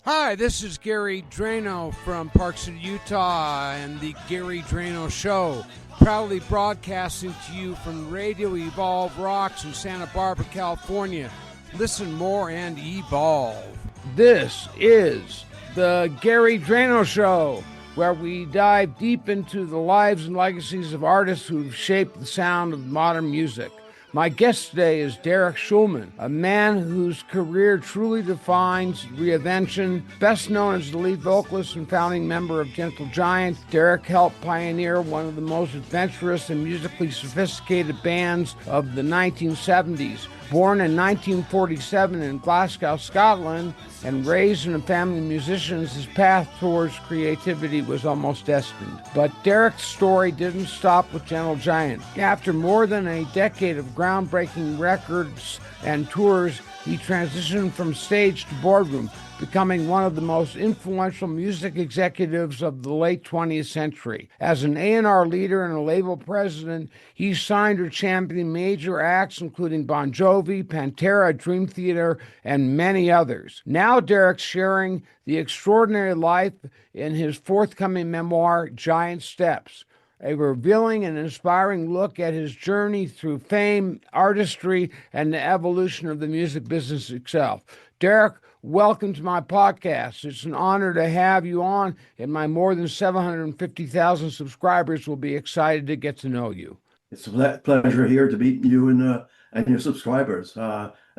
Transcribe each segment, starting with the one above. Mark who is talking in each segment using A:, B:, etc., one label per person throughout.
A: Hi, this is Gary Drano from Park City, Utah, and the Gary Drano Show, proudly broadcasting to you from Radio Evolve Rocks in Santa Barbara, California. Listen more and evolve. This is the Gary Drano Show, where we dive deep into the lives and legacies of artists who've shaped the sound of modern music. My guest today is Derek Shulman, a man whose career truly defines reinvention. Best known as the lead vocalist and founding member of Gentle Giant, Derek helped pioneer one of the most adventurous and musically sophisticated bands of the 1970s. Born in 1947 in Glasgow, Scotland, and raised in a family of musicians, his path towards creativity was almost destined. But Derek's story didn't stop with Gentle Giant. After more than a decade of groundbreaking records and tours, he transitioned from stage to boardroom, becoming one of the most influential music executives of the late 20th century. As an A&R leader and a label president, he signed or championed major acts including Bon Jovi, Pantera, Dream Theater, and many others. Now Derek's sharing the extraordinary life in his forthcoming memoir, Giant Steps, a revealing and inspiring look at his journey through fame, artistry, and the evolution of the music business itself. Derek, welcome to my podcast. It's an honor to have you on, and my more than 750,000 subscribers will be excited to get to know you.
B: It's a pleasure here to meet you and your subscribers.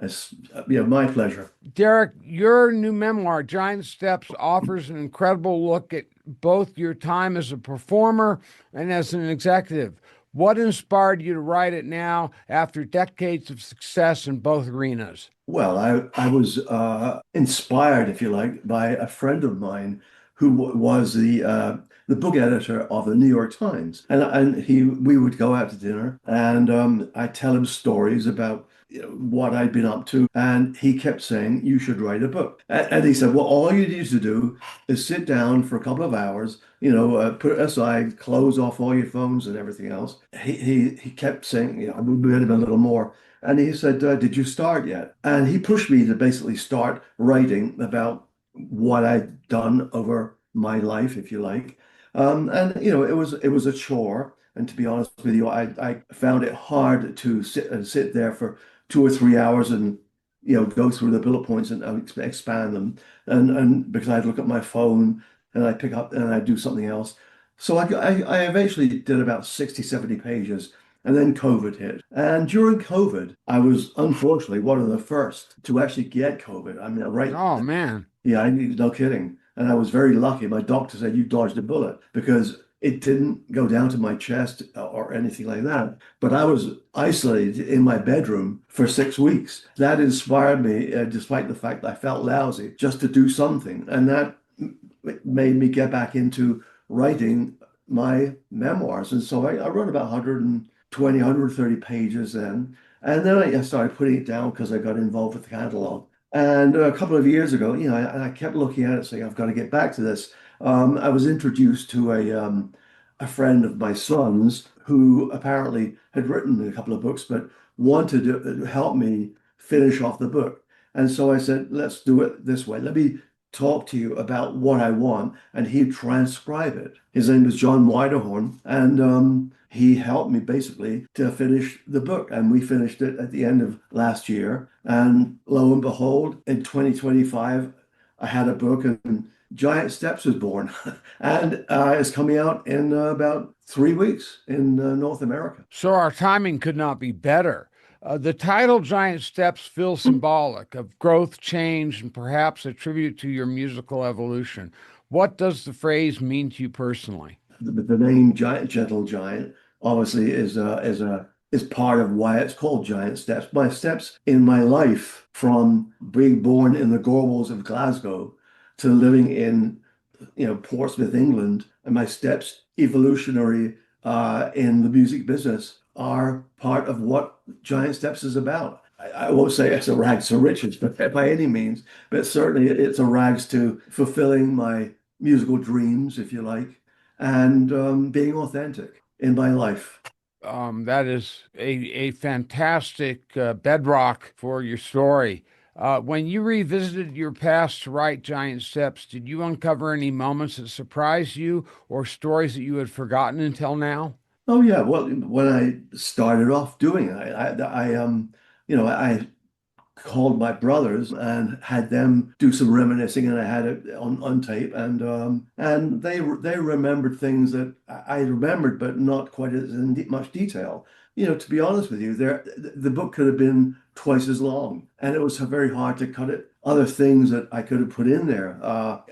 B: It's my pleasure.
A: Derek, your new memoir, Giant Steps, offers an incredible look at both your time as a performer and as an executive. What inspired you to write it now after decades of success in both arenas?
B: Well, I was inspired, if you like, by a friend of mine who was the book editor of the New York Times, and we would go out to dinner, and I tell him stories about what I'd been up to, and he kept saying, "You should write a book." And he said, "Well, all you need to do is sit down for a couple of hours, put it aside, close off all your phones and everything else." He kept saying, I would read him a little more. And he said, "Did you start yet?" And he pushed me to basically start writing about what I'd done over my life, if you like. It was a chore. And to be honest with you, I found it hard to sit there for 2 or 3 hours and go through the bullet points and expand them. And because I'd look at my phone and I pick up and I do something else. So I eventually did about 60, 70 pages. And then COVID hit. And during COVID, I was unfortunately one of the first to actually get COVID. I mean, right.
A: Oh, man.
B: Yeah, no kidding. And I was very lucky. My doctor said, "You dodged a bullet," because it didn't go down to my chest or anything like that. But I was isolated in my bedroom for 6 weeks. That inspired me, despite the fact that I felt lousy, just to do something. And that made me get back into writing my memoirs. And so I wrote about 120, 130 pages then. And then I started putting it down because I got involved with the catalog. And a couple of years ago, I kept looking at it saying, I've got to get back to this. I was introduced to a friend of my son's who apparently had written a couple of books, but wanted to help me finish off the book. And so I said, let's do it this way. Let me talk to you about what I want, and he'd transcribe it. His name was John Widerhorn, and he helped me basically to finish the book. And we finished it at the end of last year. And lo and behold, in 2025, I had a book, and Giant Steps was born. And it's coming out in about 3 weeks in North America.
A: So our timing could not be better. The title Giant Steps feels symbolic of growth, change, and perhaps a tribute to your musical evolution. What does the phrase mean to you personally?
B: The name Gentle Giant obviously is part of why it's called Giant Steps. My steps in my life, from being born in the Gorbals of Glasgow to living in Portsmouth, England, and my steps evolutionary in the music business, are part of what Giant Steps is about. I won't say it's a rags to riches, but by any means, but certainly it's a rags to fulfilling my musical dreams, if you like, and being authentic in my life.
A: That is a fantastic bedrock for your story. When you revisited your past to write Giant Steps, did you uncover any moments that surprised you or stories that you had forgotten until now?
B: Oh yeah, well, when I started off doing it, I called my brothers and had them do some reminiscing, and I had it on tape, and they remembered things that I remembered, but not quite as in much detail. To be honest with you, the book could have been twice as long, and it was very hard to cut it. Other things that I could have put in there,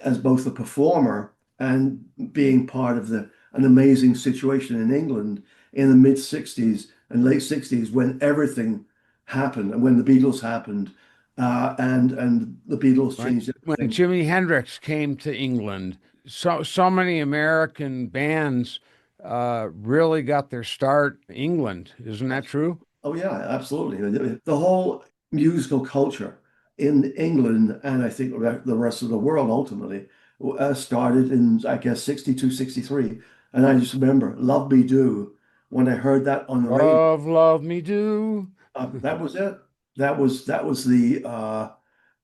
B: as both a performer and being part of an amazing situation in England in the mid '60s and late '60s when everything happened and when the Beatles happened, and the Beatles
A: When
B: changed
A: when
B: everything.
A: Jimi Hendrix came to England, so many American bands really got their start in England. Isn't that true?
B: Oh yeah, absolutely. The whole musical culture in England, and I think the rest of the world ultimately, started in, I guess, 62, 63. And I just remember Love Me Do when I heard that on the radio.
A: Love, love me do.
B: That was it. That was the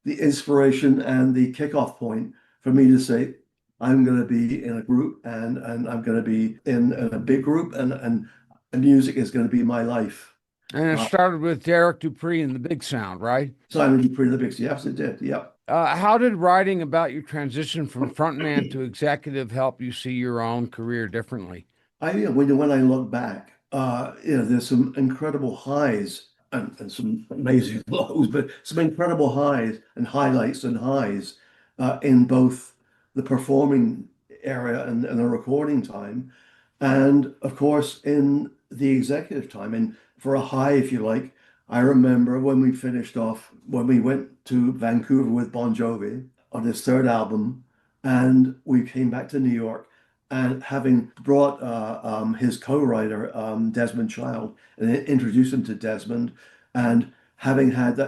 B: inspiration and the kickoff point for me to say, I'm going to be in a group, and I'm going to be in a big group, and music is going to be my life.
A: And it
B: Uh,
A: started with Derek Dupree and the Big Sound, right?
B: Simon Dupree, the Big, yes, it did. Yep.
A: How did writing about your transition from frontman to executive help you see your own career differently?
B: When I look back, there's some incredible highs and some amazing lows, but some incredible highs and highlights and highs in both the performing area and the recording time, and of course in the executive time. And for a high, if you like, I remember when we finished off, when we went to Vancouver with Bon Jovi on his third album, and we came back to New York, and having brought his co-writer Desmond Child and introduced him to Desmond, and having had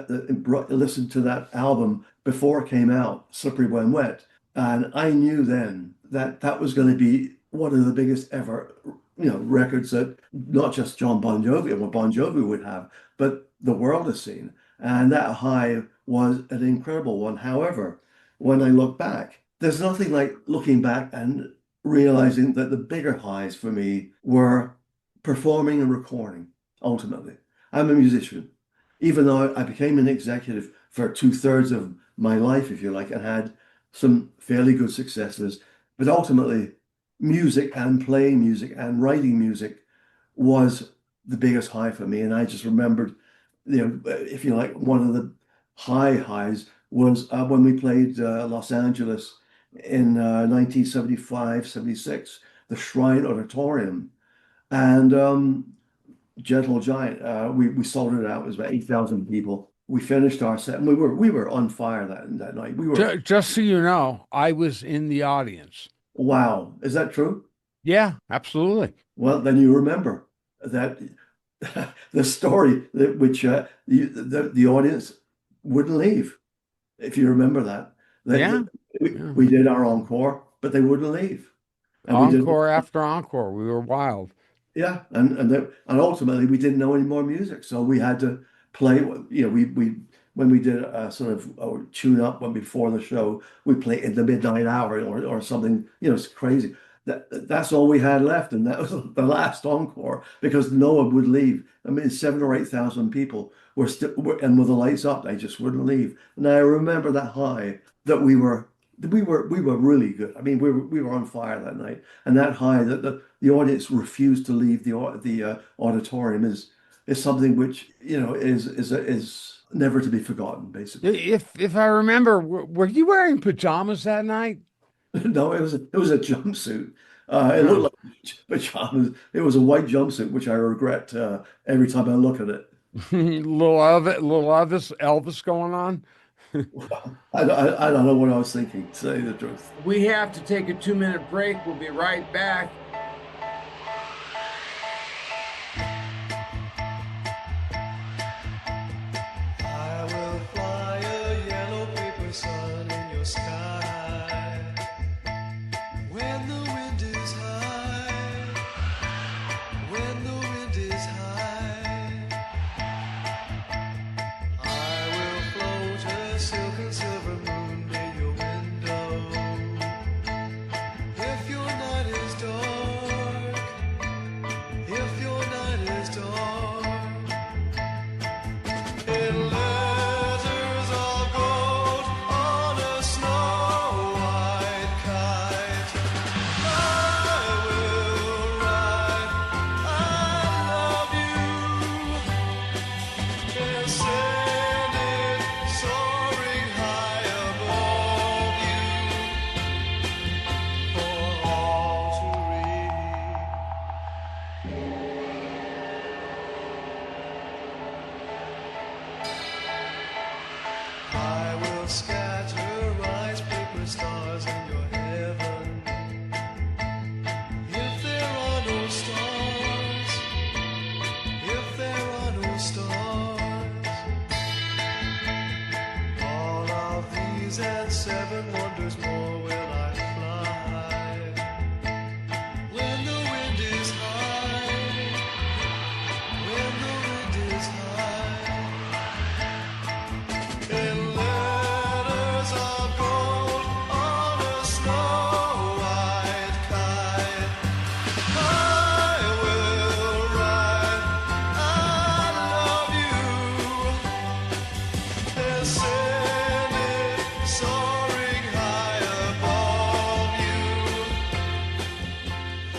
B: listened to that album before it came out, Slippery When Wet, and I knew then that that was going to be one of the biggest ever, records that not just John Bon Jovi or what Bon Jovi would have, but the world has seen. And that high was an incredible one. However, when I look back, there's nothing like looking back and realizing that the bigger highs for me were performing and recording, ultimately. I'm a musician. Even though I became an executive for two-thirds of my life, if you like, and had some fairly good successes, but ultimately, music and playing music and writing music was the biggest high for me. And I just remembered, if you like, one of the highs was when we played Los Angeles in 1975, 76, the Shrine Auditorium. And Gentle Giant, we sold it out. It was about 8,000 people. We finished our set, and we were on fire that night. We were,
A: Just so you know, I was in the audience.
B: wow, is that true?
A: Yeah, absolutely.
B: Well, then you remember that the story that which the audience wouldn't leave. If you remember that,
A: Yeah,
B: we,
A: yeah.
B: we did our encore, but they wouldn't leave, and we did.
A: Encore after encore. We were wild.
B: Yeah, and ultimately we didn't know any more music, so we had to play. We when we did a sort of a tune up when before the show, we played in the midnight hour or something. It's crazy. That's all we had left, and that was the last encore because no one would leave. I mean, 7 or 8 thousand people were still, and with the lights up, they just wouldn't leave. And I remember that high that we were really good. I mean, we were on fire that night, and that high that the audience refused to leave the auditorium is something which is never to be forgotten. Basically,
A: If I remember, were you wearing pajamas that night?
B: no, it was a jumpsuit. It
A: Oh.
B: looked like pajamas. It was a white jumpsuit, which I regret every time I look at it.
A: Little Elvis going on.
B: I don't know what I was thinking, to tell you the truth.
A: We have to take a 2 minute break. We'll be right back.
C: I will fly a yellow paper sun in your sky when the wind is high, when the wind is high. I will float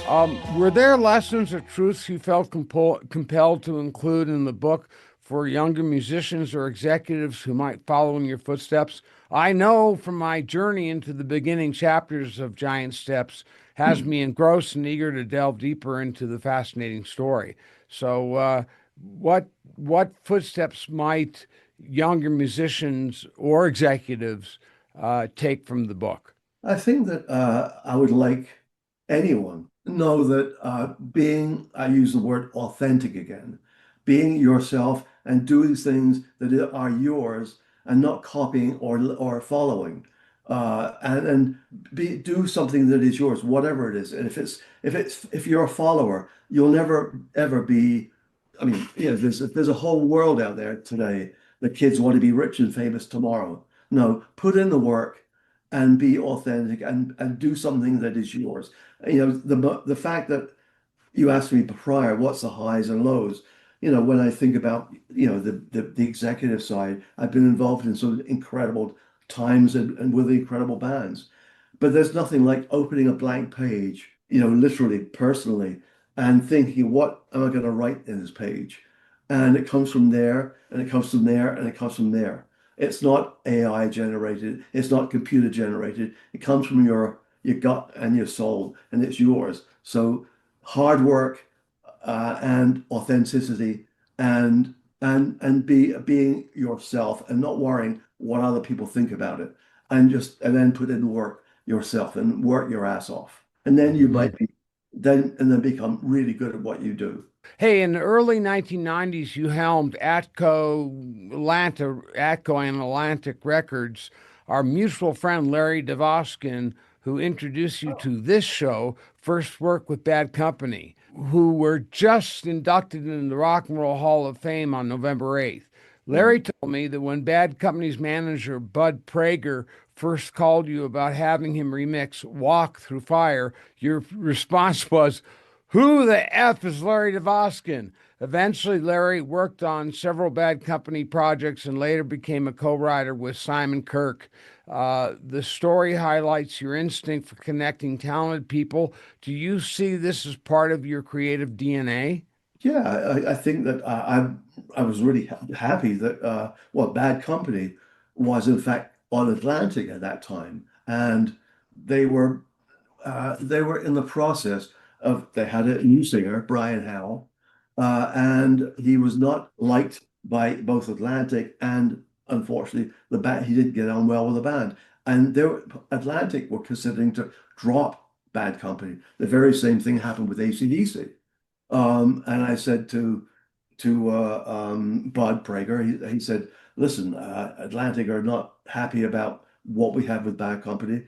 A: Were there lessons or truths you felt compelled to include in the book for younger musicians or executives who might follow in your footsteps? I know from my journey into the beginning chapters of Giant Steps has me engrossed and eager to delve deeper into the fascinating story. So, what footsteps might younger musicians or executives take from the book?
B: I think that I would like anyone to know that being, I use the word authentic again, being yourself and doing things that are yours and not copying or following, and do something that is yours, whatever it is. And if you're a follower, you'll never ever be. I mean, there's a whole world out there today that kids want to be rich and famous tomorrow. No, put in the work and be authentic and do something that is yours. The fact that you asked me prior, what's the highs and lows? When I think about, the executive side, I've been involved in some incredible times and with incredible bands. But there's nothing like opening a blank page, literally, personally, and thinking, what am I going to write in this page? And it comes from there, and it comes from there, and it comes from there. It's not AI generated, it's not computer generated. It comes from your gut and your soul, and it's yours. So hard work and authenticity and being yourself and not worrying what other people think about it, and then put in work yourself and work your ass off, and then you might be then become really good at what you do.
A: Hey, in the early 1990s, you helmed Atco and Atlantic Records. Our mutual friend Larry Devoskin, who introduced you to this show, first worked with Bad Company, who were just inducted into the Rock and Roll Hall of Fame on November 8th. Larry told me that when Bad Company's manager, Bud Prager, first called you about having him remix Walk Through Fire, your response was, who the F is Larry DeVoskin? Eventually, Larry worked on several Bad Company projects and later became a co writer with Simon Kirke. The story highlights your instinct for connecting talented people. Do you see this as part of your creative DNA?
B: Yeah, I think that I was really happy that Bad Company was in fact on Atlantic at that time, and they were they were in the process of, they had a new singer, Brian Howe, and he was not liked by both Atlantic and, unfortunately, the band. He didn't get on well with the band, and Atlantic were considering to drop Bad Company. The very same thing happened with AC/DC. And I said to Bud Prager, he said, "Listen, Atlantic are not happy about what we have with Bad Company.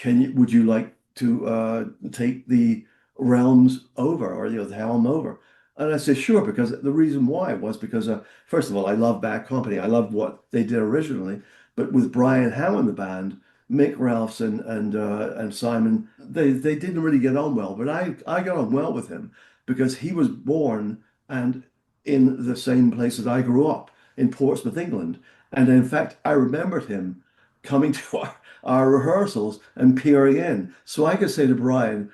B: Would you like to take the realms over, or the helm over?" And I said, "Sure," because the reason why was because first of all, I love Bad Company. I loved what they did originally, but with Brian Howe in the band, Mick Ralphs and Simon, they didn't really get on well. But I got on well with him because he was born and in the same place that I grew up, in Portsmouth, England. And in fact, I remembered him coming to our rehearsals and peering in. So I could say to Brian,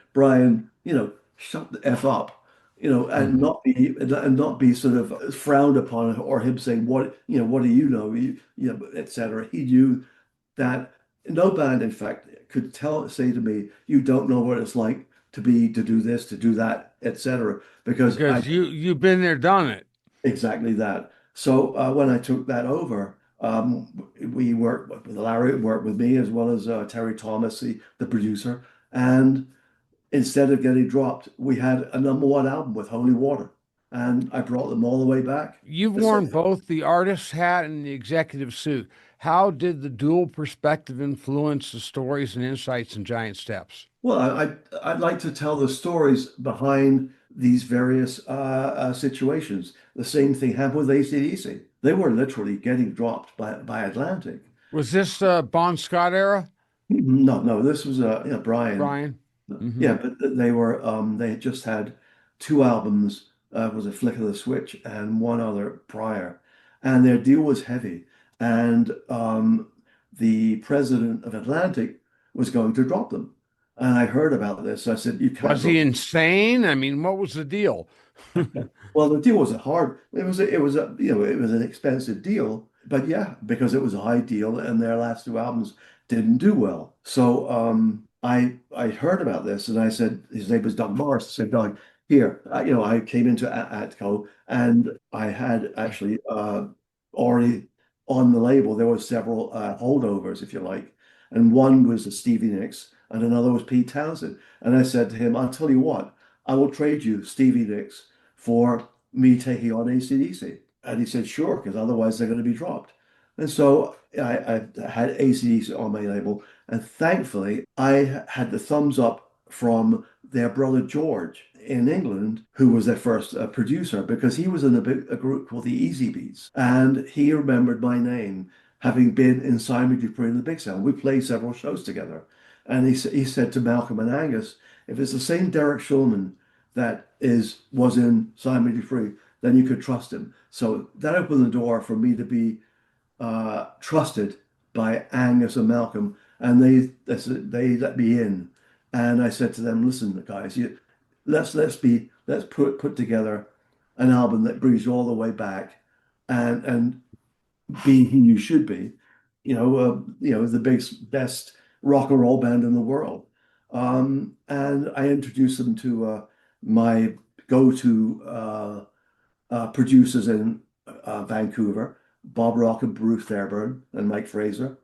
B: shut the F up, and
A: Mhm.
B: not be sort of frowned upon, or him saying, what do you know, etc. He knew that no band, in fact, could say to me, "You don't know what it's like to do this, to do that, etc." Because I
A: Because you've been there, done it.
B: exactly that. So when I took that over, we worked with Larry, worked with me, as well as Terry Thomas, the producer. And instead of getting dropped, we had a number one album with Holy Water, and I brought them all the way back.
A: You've
B: The
A: worn
B: same.
A: both the artist's hat and the executive suit. How did the dual perspective influence the stories and insights in Giant Steps?
B: Well, I'd like to tell the stories behind these various situations. The same thing happened with AC/DC. They were literally getting dropped by Atlantic.
A: Was this Bon Scott era,
B: No, no, this was Brian.
A: Brian? Hmm.
B: Yeah, but they had just had two albums. Was a Flick of the Switch and one other prior, and their deal was heavy. And the president of Atlantic was going to drop them. And I heard about this. I said, you can't
A: Was he
B: go.
A: insane? I mean, what was the deal?
B: Well, the deal wasn't hard. It was an expensive deal, but yeah, because it was a high deal and their last two albums didn't do well. So I heard about this and I said, his name was Doug Morris. I said, Doug, here, I came into Atco and I had actually already on the label, there were several holdovers, if you like. And one was the Stevie Nicks and another was Pete Townsend. And I said to him, I'll tell you what, I will trade you Stevie Nicks for me taking on AC/DC. And he said, sure, because otherwise they're going to be dropped. And so I had AC/DC on my label. And thankfully, I had the thumbs up from their brother George in England, who was their first producer, because he was in a group called the Easy Beats. And he remembered my name, having been in Simon Dupree and the Big Sound. We played several shows together. And he said to Malcolm and Angus, if it's the same Derek Shulman that was in Simon Dupree, then you could trust him. So that opened the door for me to be trusted by Angus and Malcolm, and they let me in. And I said to them, "Listen, guys, let's put together an album that brings you all the way back, and be who you should be. The best rock and roll band in the world." And I introduced them to my go-to producers in Vancouver, Bob Rock and Bruce Fairburn and Mike Fraser.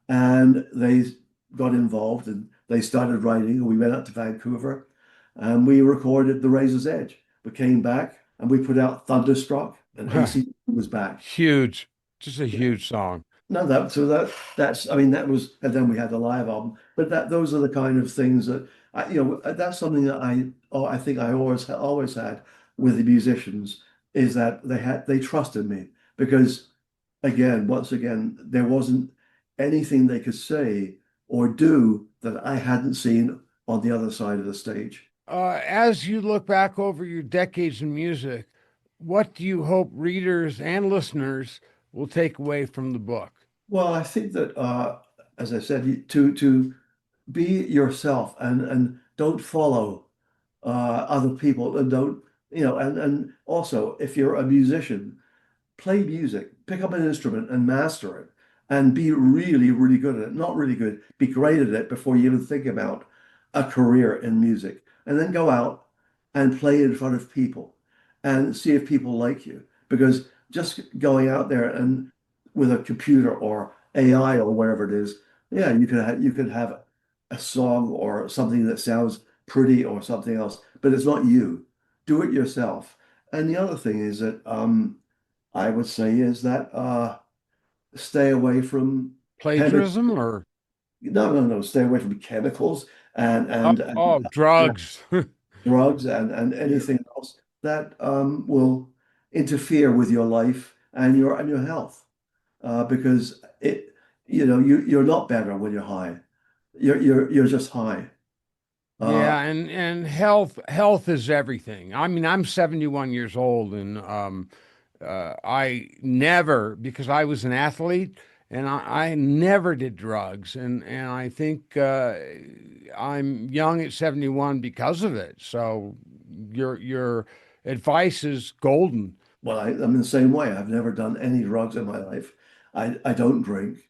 B: And they got involved and they started writing. We went out to Vancouver and we recorded The Razor's Edge. We came back and we put out Thunderstruck and AC was back.
A: Huge, just a huge song.
B: No, that's I mean that was, and then we had the live album. But those are the kind of things that that's something that I think I always had with the musicians, is that they trusted me because once again there wasn't anything they could say or do that I hadn't seen on the other side of the stage.
A: As you look back over your decades in music, what do you hope readers and listeners will take away from the book?
B: Well, I think that as I said, to be yourself and don't follow other people, and don't and also if you're a musician, play music, pick up an instrument and master it, and be really, really good at it. Not really good, be great at it before you even think about a career in music. And then go out and play in front of people and see if people like you. Because just going out there and with a computer or AI or whatever it is, yeah, you could have a song or something that sounds pretty or something else, but it's not you. Do it yourself. And the other thing is that I would say is that stay away from
A: Plagiarism or
B: no, stay away from chemicals and
A: drugs.
B: drugs and anything else that will interfere with your life and your health. Because you're not better when you're high. You're just high.
A: Yeah, and health is everything. I mean, I'm 71 years old, and I never, because I was an athlete, and I never did drugs, and I think I'm young at 71 because of it. So your advice is golden.
B: Well, I'm the same way. I've never done any drugs in my life. I don't drink.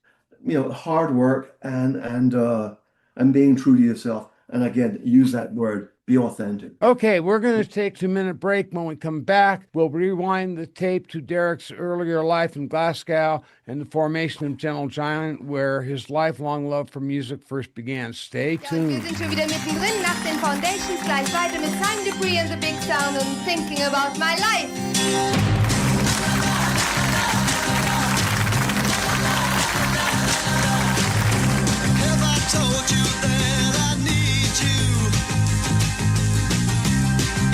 B: Hard work and being true to yourself. And again, use that word, be authentic.
A: Okay, we're going to take a 2-minute break. When we come back, we'll rewind the tape to Derek's earlier life in Glasgow and the formation of Gentle Giant, where his lifelong love for music first began. Stay
D: Wir
A: tuned.
D: sind schon wieder mittendrin nach den Foundations, gleich weiter mit Simon Dupree and the Big Sound und Thinking About My Life.
C: Have I told you that I need you?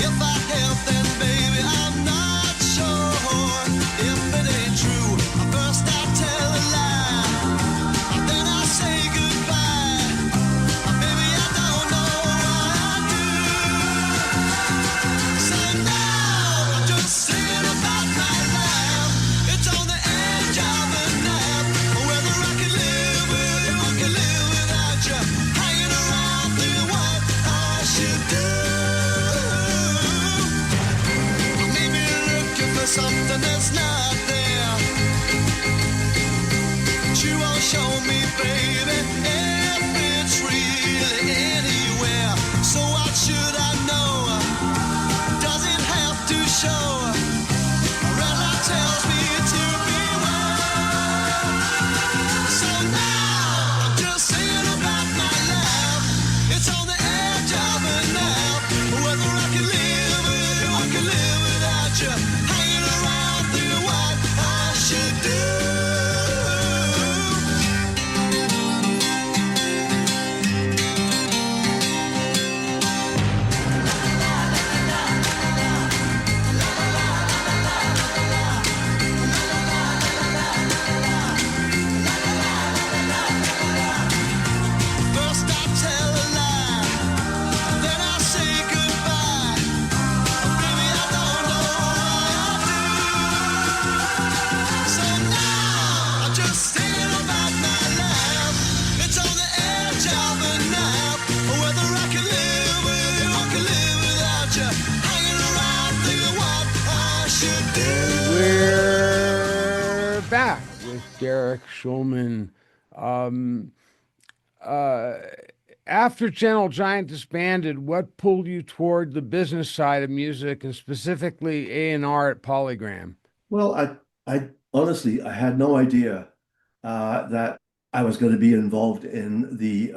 C: If I have, then baby, I'm not sure if it ain't true. First I tell a lie, then I say goodbye. Baby, I don't know what I do. So now I'm just singing about my life. It's on the edge of a knife. Whether I can live with you, I can live without you. Hanging that's not there. But you won't show me, baby, if it's really anywhere. So what should I know? Does it have to show? Red light tells me to beware. So now I'm just saying about my life. It's on the edge of a knife. Whether I can live with you, I can live without you. Hanging around thinking what I should do. First I tell a lie, then I say goodbye. Baby, I don't know what I do. So now I'm just thinking about my life. It's on the edge of a knife. Whether I can live with you, I can live without you. Hanging around thinking what I should do.
A: We're back with Derek Shulman. After Gentle Giant disbanded, what pulled you toward the business side of music and specifically A&R at Polygram?
B: Well, I honestly, I had no idea that I was going to be involved in the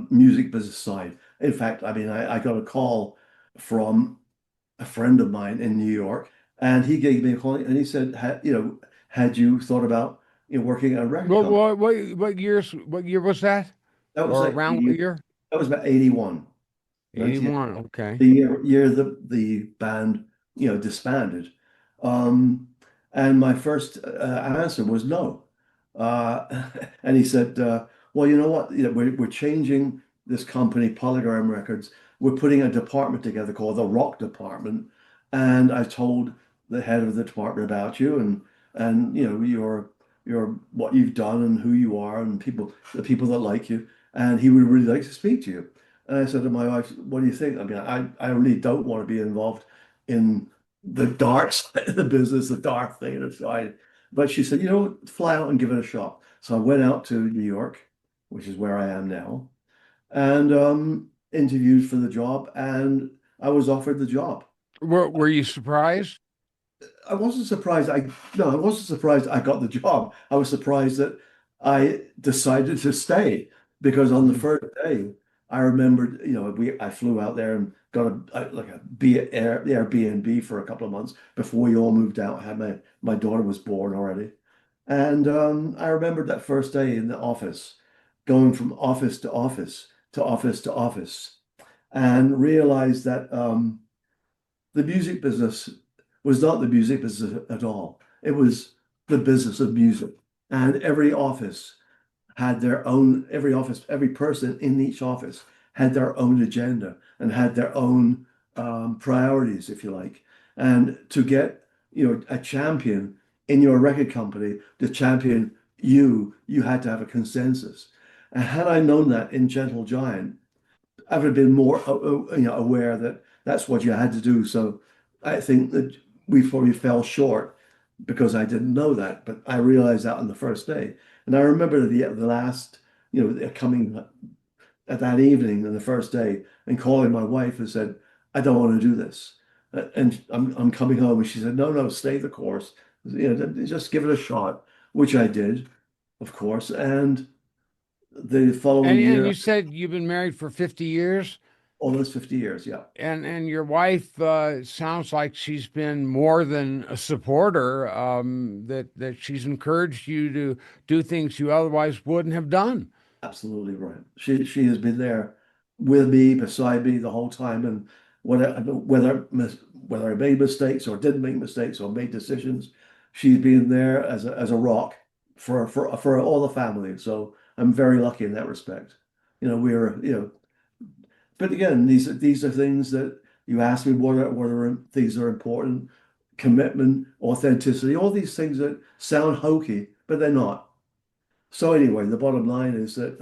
B: music business side. In fact, I mean, I got a call from a friend of mine in New York, and he gave me a call, and he said, had you thought about working at a record company?
A: What year was that?
B: That was
A: Or
B: like
A: around what year?
B: that was about 81,
A: 81. Okay.
B: the year the band disbanded. Um, and my first answer was no. And he said, well, you know what? We're changing this company, Polygram Records. We're putting a department together called the Rock Department. And I told the head of the department about you and your what you've done and who you are and the people that like you. And he would really like to speak to you. And I said to my wife, what do you think? I mean, I really don't want to be involved in the dark side of the business, the dark thing inside. But she said, fly out and give it a shot. So I went out to New York, which is where I am now, and interviewed for the job, and I was offered the job.
A: Were you surprised?
B: I wasn't surprised. I wasn't surprised I got the job. I was surprised that I decided to stay because on the first day, I remembered, I flew out there and got a Airbnb for a couple of months before we all moved out. I had my daughter was born already, and I remembered that first day in the office, going from office to office to office to office, and realized that the music business was not the music business at all. It was the business of music. And every office had their own, every person in each office had their own agenda and had their own priorities, if you like. And to get, a champion in your record company, to champion you had to have a consensus. And had I known that in Gentle Giant, I would have been more, aware that that's what you had to do. So I think that we probably fell short because I didn't know that, but I realized that on the first day. And I remember the last, coming at that evening on the first day and calling my wife and said, I don't want to do this. And I'm coming home. And she said, no, stay the course. Just give it a shot, which I did, of course. And the following
A: And
B: year,
A: you said you've been married for 50 years?
B: almost 50 years, yeah.
A: And your wife sounds like she's been more than a supporter, that she's encouraged you to do things you otherwise wouldn't have done.
B: Absolutely right. She has been there with me, beside me the whole time, and whether I made mistakes or didn't make mistakes or made decisions, she's been there as a rock for all the family. So I'm very lucky in that respect. But again, these are things that you ask me what are things that are important, commitment, authenticity, all these things that sound hokey, but they're not. So anyway, the bottom line is that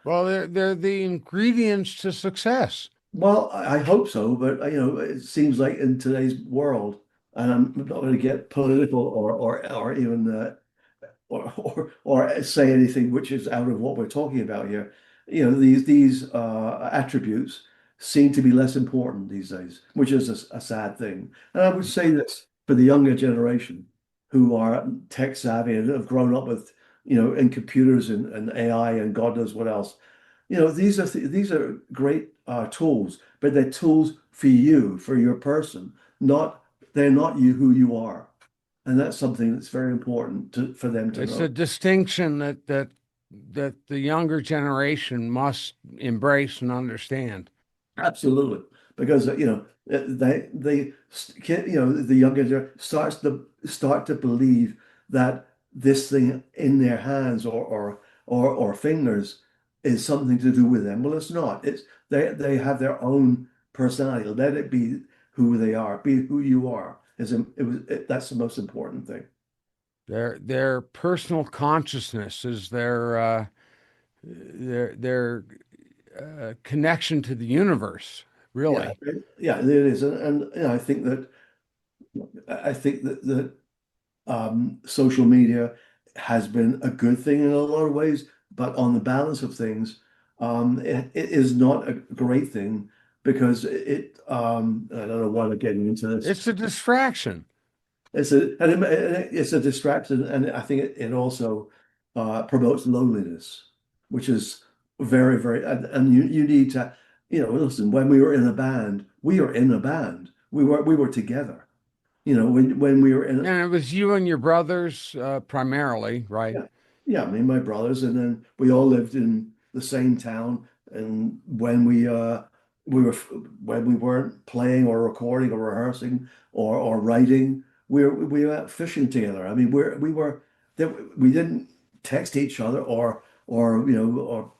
A: Well, they're the ingredients to success.
B: well, I hope so, but it seems like in today's world, and I'm not going to get political or even or say anything which is out of what we're talking about here. You know, these attributes seem to be less important these days, which is a sad thing. And I would say this for the younger generation who are tech savvy and have grown up with, in computers and AI and God knows what else. These are great tools, but they're tools for you, for your person, not they're not you who you are. And that's something that's very important for them to
A: It's a
B: know.
A: distinction that the younger generation must embrace and understand.
B: Absolutely, because the younger start to believe that this thing in their hands or fingers is something to do with them. Well, it's not. It's they have their own personality. Let it be who they are. Be who you are. That's the most important thing.
A: Their personal consciousness is their connection to the universe,
B: Yeah,
A: really.
B: yeah, it is, and I think that social media has been a good thing in a lot of ways, but on the balance of things, it is not a great thing because I don't know why we're getting into this.
A: It's a distraction.
B: It's a distraction, and I think it also promotes loneliness, which is very, very, and you need to, listen, when we were in a band, we were in a band. We were together. When we were in,
A: And it was you and your brothers primarily, right?
B: yeah, yeah, me and my brothers, and then we all lived in the same town. And when we weren't playing or recording or rehearsing or writing, we were out fishing together. I mean, we didn't text each other or throw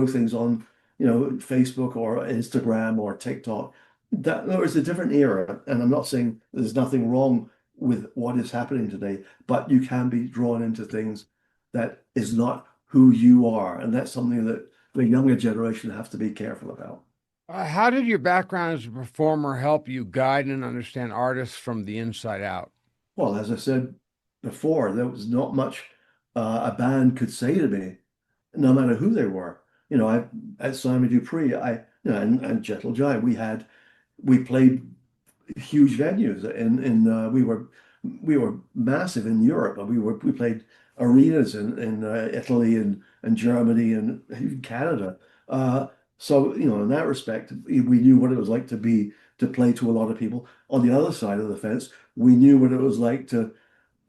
B: things on Facebook or Instagram or TikTok. That was a different era, and I'm not saying there's nothing wrong with what is happening today, but you can be drawn into things that is not who you are. And that's something that the younger generation have to be careful about.
A: How did your background as a performer help you guide and understand artists from the inside out?
B: Well, as I said before, there was not much a band could say to me, no matter who they were. I at Simon Dupree, and Gentle Giant, we played huge venues, and we were massive in Europe. We played arenas in Italy and Germany and even Canada. So in that respect, we knew what it was like to play to a lot of people. On the other side of the fence, we knew what it was like to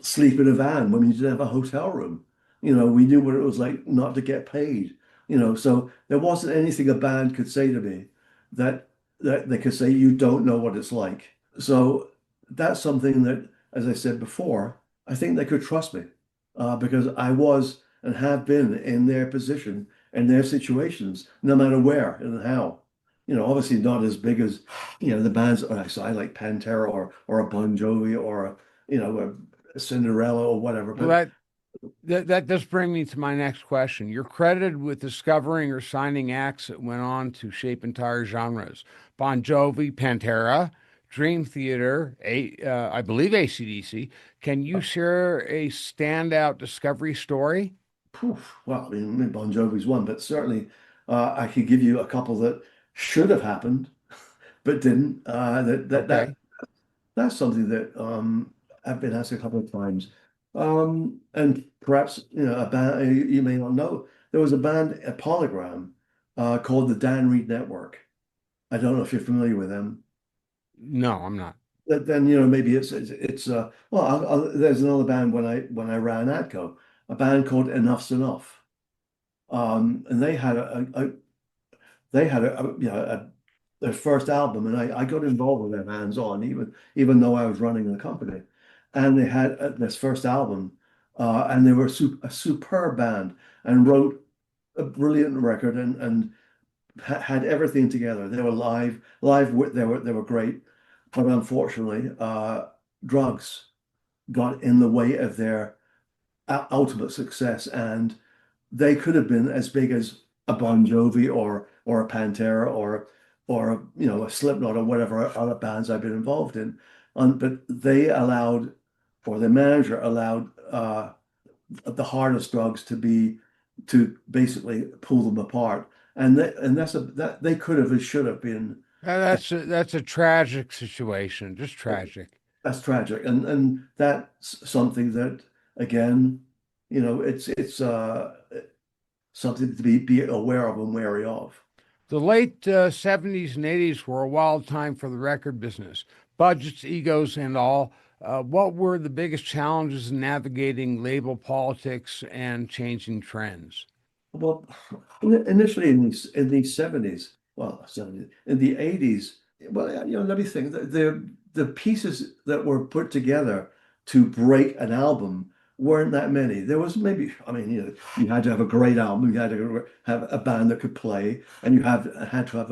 B: sleep in a van when you didn't have a hotel room. We knew what it was like not to get paid. So there wasn't anything a band could say to me that they could say you don't know what it's like. So that's something that, as I said before, I think they could trust me because I was and have been in their position and their situations, no matter where and how. Obviously not as big as the bands. So I like Pantera or a Bon Jovi or a Cinderella or whatever.
A: Well,
B: But
A: that does bring me to my next question. You're credited with discovering or signing acts that went on to shape entire genres. Bon Jovi, Pantera, Dream Theater, I believe AC/DC. Can you share a standout discovery story?
B: well, I mean, Bon Jovi's one, but certainly I could give you a couple that should have happened but didn't.
A: Okay.
B: That's something that I've been asked a couple of times. And perhaps a band you may not know. There was a band, a Polygram, called the Dan Reed Network. I don't know if you're familiar with them.
A: No, I'm not.
B: Then maybe it's well. There's another band when I ran ATCO, a band called Enough's Enough. And they had their first album, and I got involved with them hands on, even though I was running the company. And they had this first album, and they were a superb band and wrote a brilliant record and had everything together. They were they were great, but unfortunately, drugs got in the way of their ultimate success, and they could have been as big as a Bon Jovi or a Pantera or a Slipknot or whatever other bands I've been involved in. But they allowed, or the manager allowed, the hardest drugs to basically pull them apart, and that they could have and should have been.
A: That's a tragic situation, just tragic.
B: That's tragic, and that's something that, again, it's something to be aware of and wary of.
A: The late 70s and 80s were a wild time for the record business. Budgets, egos, and all. What were the biggest challenges in navigating label politics and changing trends?
B: Well, initially in the 70s, well, 70s, in the 80s, well, let me think. The pieces that were put together to break an album weren't that many. There was maybe, I mean, you had to have a great album, you had to have a band that could play, and you had to have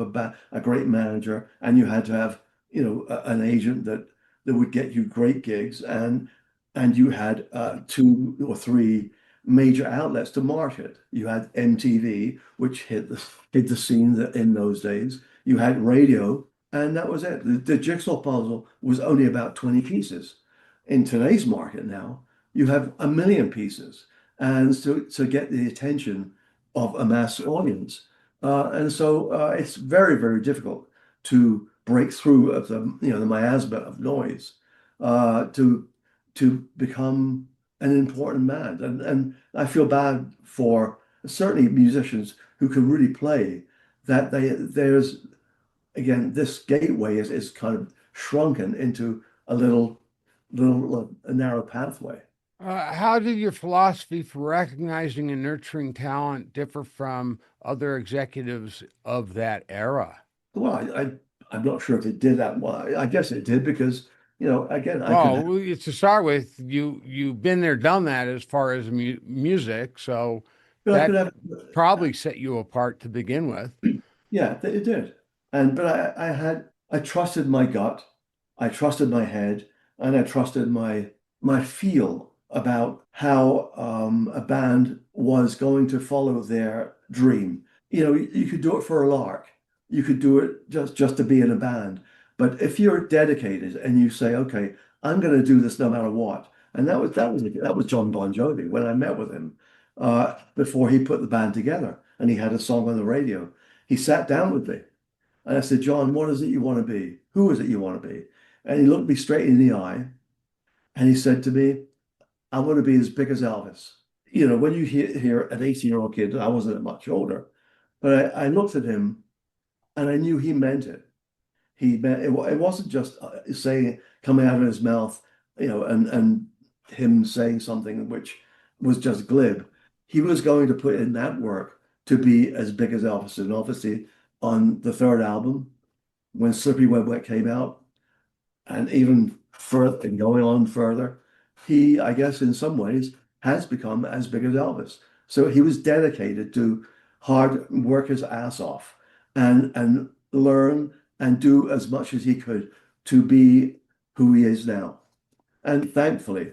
B: a great manager, and you had to have, an agent that would get you great gigs, and you had two or three major outlets to market. You had MTV, which hit the scene in those days. You had radio, and that was it. The jigsaw puzzle was only about 20 pieces. In today's market now, you have a million pieces, and to get the attention of a mass audience, and so it's very, very difficult to break through of the miasma of noise, to become an important man. And I feel bad for certainly musicians who can really play, that there's, again, this gateway is kind of shrunken into a a narrow pathway.
A: How did your philosophy for recognizing and nurturing talent differ from other executives of that era?
B: Well, I'm not sure if it did that well. I guess it did because, again, I could have,
A: Well, to start with, you've been there, done that as far as music, so
B: I could
A: that
B: have,
A: probably set you apart to begin with.
B: yeah, it did. But I trusted my gut, I trusted my head, and I trusted my feel about how a band was going to follow their dream. You could do it for a lark. You could do it just to be in a band. But if you're dedicated and you say, okay, I'm going to do this no matter what, and that was John Bon Jovi when I met with him, before he put the band together, and he had a song on the radio. He sat down with me, and I said, John, what is it you want to be? Who is it you want to be? And he looked me straight in the eye, and he said to me, I want to be as big as Elvis. When you hear an 18-year-old kid, I wasn't much older, but I looked at him and I knew he meant it. He meant it. It wasn't just saying, coming out of his mouth, and him saying something which was just glib. He was going to put in that work to be as big as Elvis. And obviously, on the third album, when Slippery When Wet came out, and even further, and going on further, he, I guess, in some ways, has become as big as Elvis. So he was dedicated to hard work his ass off, and learn and do as much as he could to be who he is now. And thankfully,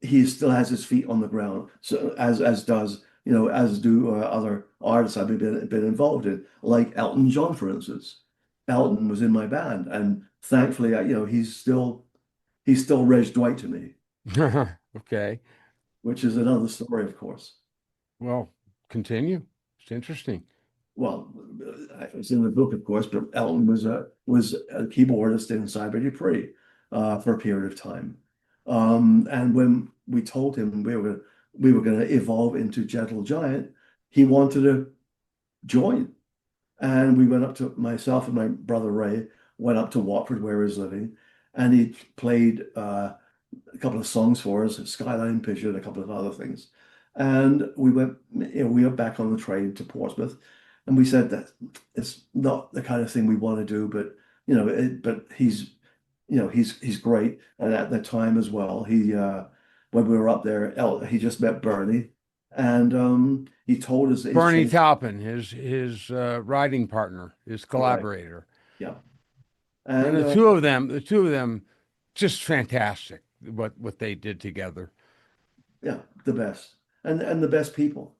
B: he still has his feet on the ground. So as do other artists I've been involved in, like Elton John, for instance. Elton was in my band, and thankfully, he's still Reg Dwight to me,
A: Okay.
B: which is another story, of course.
A: Well, continue. It's interesting.
B: Well, it's in the book, of course, but Elton was a keyboardist in Simon Dupree for a period of time. And when we told him we were going to evolve into Gentle Giant, he wanted to join. And we went up to, myself and my brother Ray went up to Watford where he was living, and he played a couple of songs for us, Skyline Picture, and a couple of other things. And we went back on the train to Portsmouth, and we said that it's not the kind of thing we want to do, but but he's great. And at that time as well, when we were up there, he just met Bernie, and he told us that he's
A: Bernie
B: changed.
A: Taupin, his writing partner, his
B: Correct.
A: collaborator.
B: Yeah,
A: And
B: and
A: the two of them, just fantastic. What they did together.
B: yeah, the best, and the best people.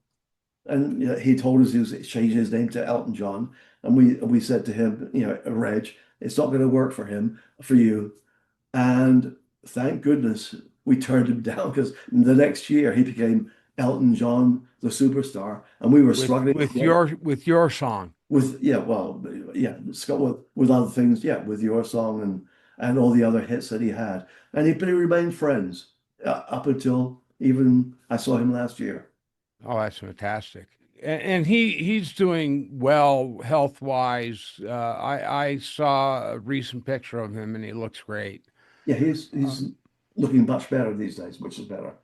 B: And he told us he was changing his name to Elton John. And we said to him, Reg, it's not going to work for you. And thank goodness we turned him down, because the next year he became Elton John, the superstar, and we were struggling
A: with your song.
B: with Scott, with other things, with your song and all the other hits that he had, but he remained friends up until even I saw him last year.
A: Oh, that's fantastic. And he's doing well health wise. I saw a recent picture of him and he looks great.
B: Yeah, he's looking much better these days, which is better.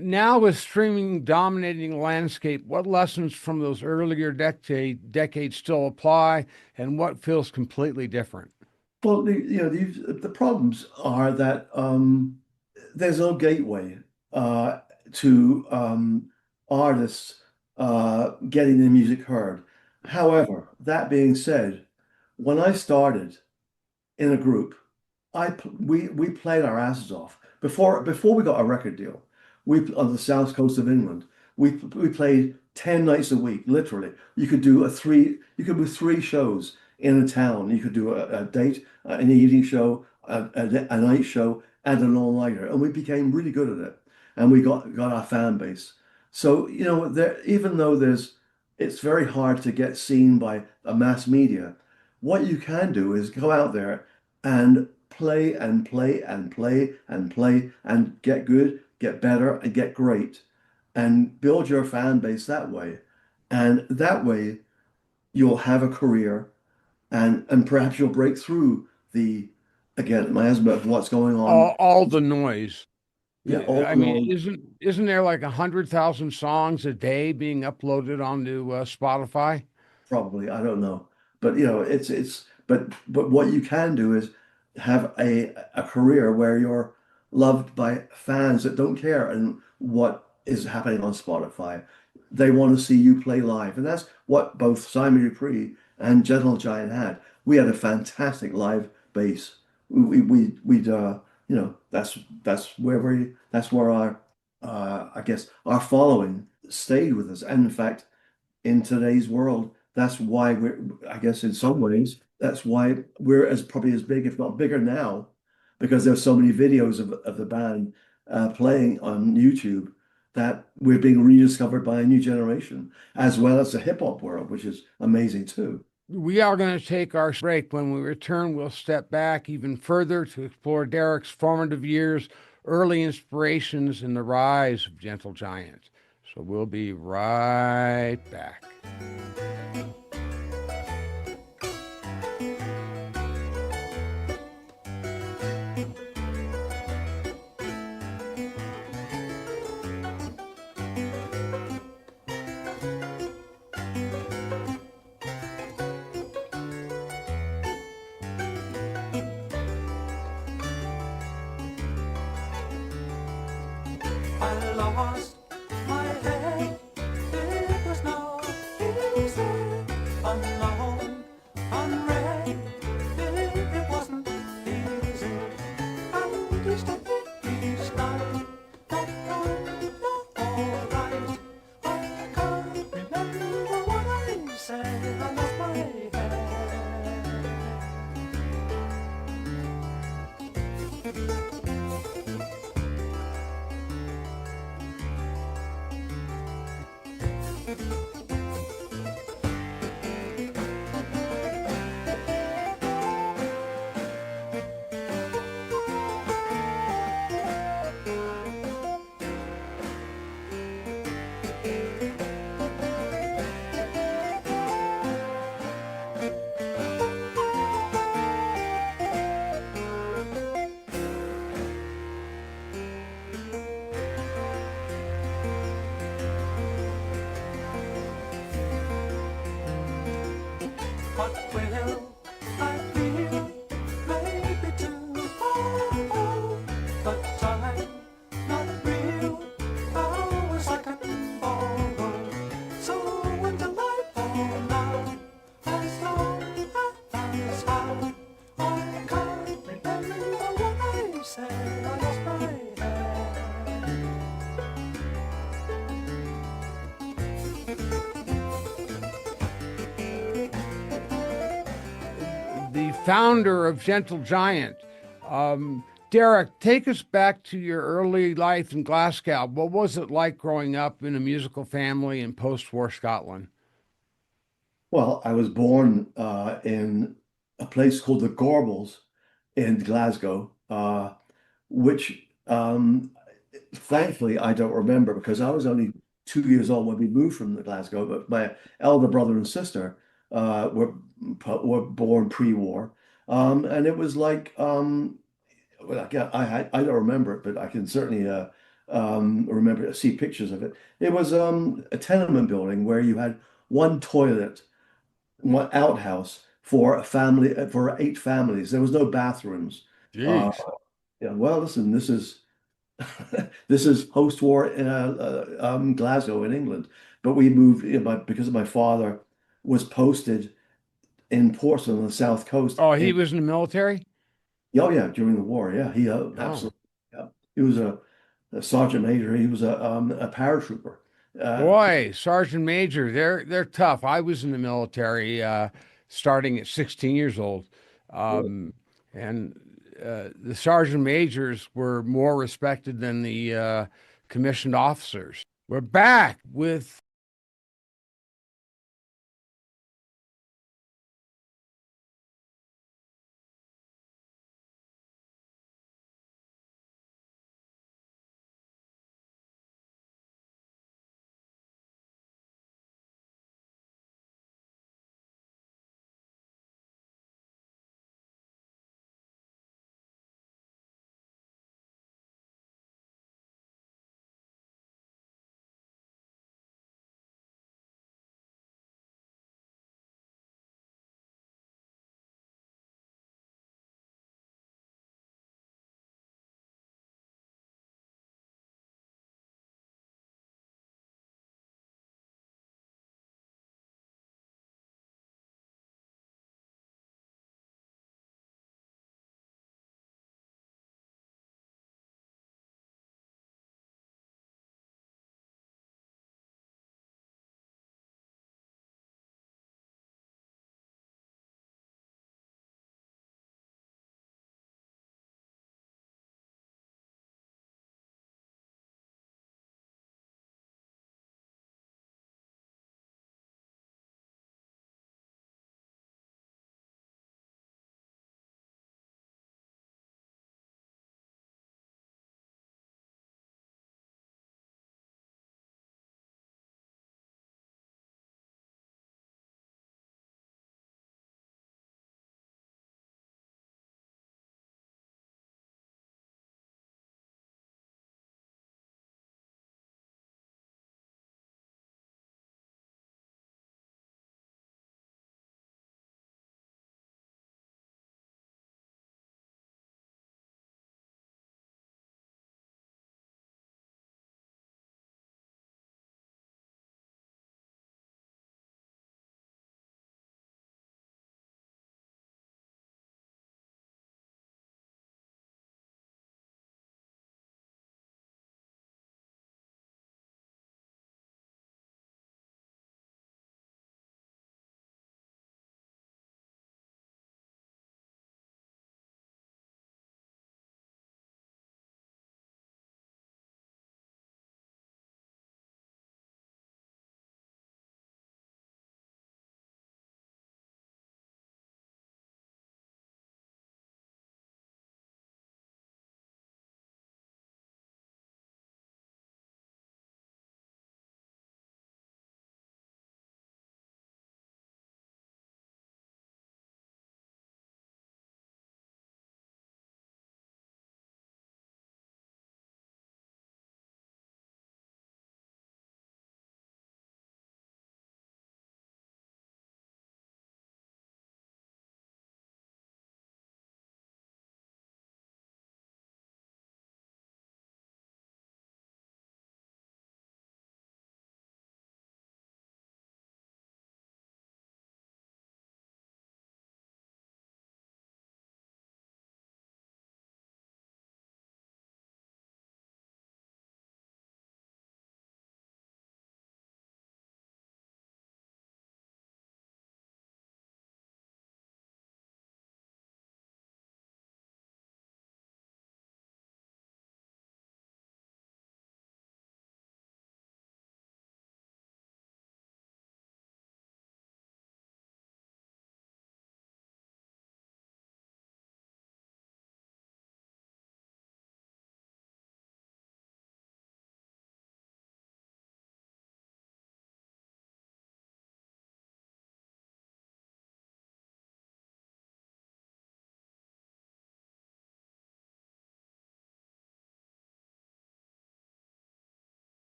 A: Now with streaming dominating the landscape, what lessons from those earlier decades still apply, and what feels completely different?
B: Well, the problems are that there's no gateway to artists getting their music heard. However, that being said, when I started in a group, we played our asses off before we got a record deal. We on the south coast of England, we played 10 nights a week, literally. You could do three shows in a town. You could do a date, an evening show, a night show, and an all-nighter, and we became really good at it, and we got our fan base. So even though it's very hard to get seen by a mass media, what you can do is go out there and play and play and play and play and get good, get better, and get great, and build your fan base that way. And that way you'll have a career, and perhaps you'll break through again, my asthma of what's going on.
A: All the noise.
B: Yeah,
A: I mean, isn't there like 100,000 songs a day being uploaded onto Spotify?
B: Probably, I don't know, but but what you can do is have a career where you're loved by fans that don't care and what is happening on Spotify. They want to see you play live, and that's what both Simon Dupree and Gentle Giant had. We had a fantastic live bass. That's where our I guess our following stayed with us. And in fact, in today's world, that's why I guess in some ways, that's why we're probably as big, if not bigger now, because there's so many videos of the band playing on YouTube, that we're being rediscovered by a new generation, as well as the hip hop world, which is amazing too.
A: We are going to take our break. When we return, we'll step back even further to explore Derek's formative years, early inspirations, and the rise of Gentle Giant. So we'll be right back.
C: I lost my head. It was not easy. Unknown, unread. It wasn't easy. And each day, each night, not alright. I can't remember what I said. I lost my head. What will I feel? Maybe too far, but time not real. Hours I can borrow. So when the light falls down, as long as how I can't remember what I said. I lost my head.
A: founder of Gentle Giant. Derek, take us back to your early life in Glasgow. What was it like growing up in a musical family in post-war Scotland?
B: Well, I was born in a place called the Gorbals in Glasgow, which thankfully I don't remember because I was only 2 years old when we moved from Glasgow. But my elder brother and sister were born pre-war, and it was like well, I don't remember it, but I can certainly remember see pictures of it. It was a tenement building where you had one toilet, one outhouse for a family for 8 families. There was no bathrooms. Uh,
A: Jeez.
B: yeah, well, listen, this is this is post-war Glasgow in England, but we moved because my father was posted in Portsmouth on the south coast.
A: Oh, he was in the military?
B: Oh yeah, during the war, yeah, he
A: Oh,
B: absolutely. Yeah. He was a sergeant major. He was a paratrooper. Uh,
A: boy, Sergeant Major, they're tough. I was in the military starting at 16 years old. Um, and the sergeant majors were more respected than the commissioned officers. We're back with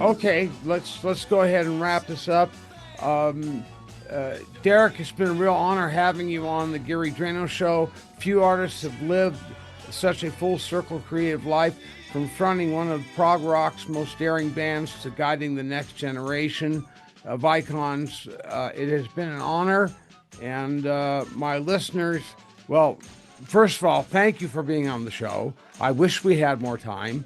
A: Okay, let's go ahead and wrap this up. Derek, it's been a real honor having you on the Gary Drano Show. Few artists have lived such a full circle creative life, from fronting one of prog rock's most daring bands to guiding the next generation of icons. It has been an honor, and my listeners, well, first of all, thank you for being on the show. I wish we had more time.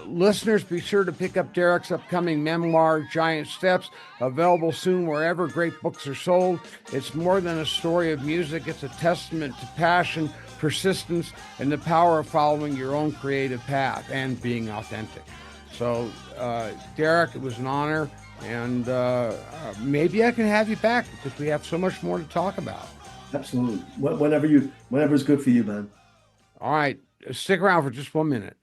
A: Listeners, be sure to pick up Derek's upcoming memoir, Giant Steps, available soon wherever great books are sold. It's more than a story of music. It's a testament to passion, persistence, and the power of following your own creative path and being authentic. So, Derek, it was an honor, and maybe I can have you back because we have so much more to talk about.
B: Absolutely. Whenever it's good for you, man.
A: All right. Stick around for just 1 minute.